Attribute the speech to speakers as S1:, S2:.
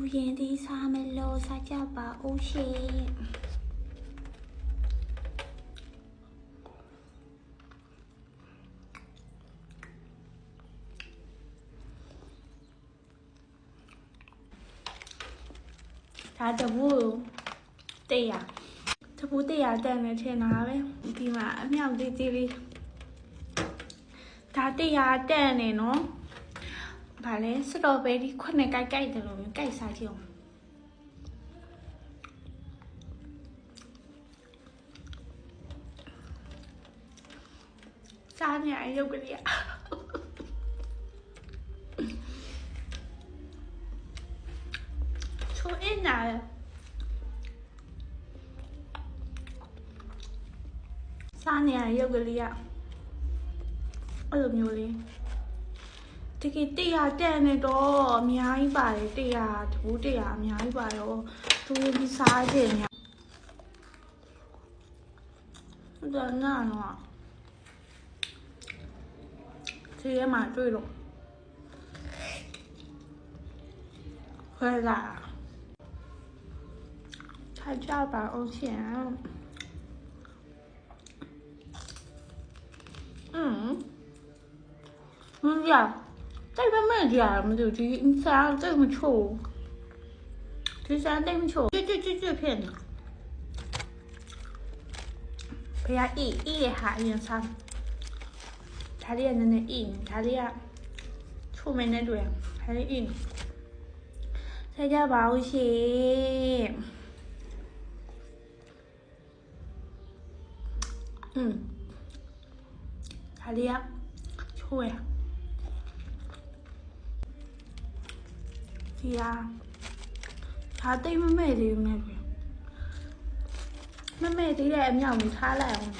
S1: လူရင်သီးစားမယ်လို့စားကြပါဦးရှင်ဒါတပူ100တပူ100တက်နေထင်တာပဲဒီမှာအမြောက်သေးသေးလေးဒါ100တက်နေနော်ဗာလဲစတော်ဘယ်ရီ9ကြိုက်တယ်လို့မျိုးကြိုက်စားကြည့်အောင်စားနေအရုပ်ကလေးချိုးအင်းနာစားနေအရုပ်ကလေးအဲ့လိုမျိုးလေးတကယ်100တက်နေတော့အများကြီးပါတယ်100တပူ100အများကြီးပါတော့သူဒီစားခြင်းညဒါနာတော့ဒီထဲမှာတွေ့လို့ခွဲလာထားကြပါအောင်ရှင်呀这边没这样嘛，就这啥这么臭，这啥这么臭，这片的，不要一下一啥，他的那一，他的出门那对，他的一，在家保险，他的臭呀。ဒီဒါတိတ်မမဲ့သေးဘူးနဲ့မမဲ့သေးတဲ့အမြောက်ကိုထားလိုက်အောင်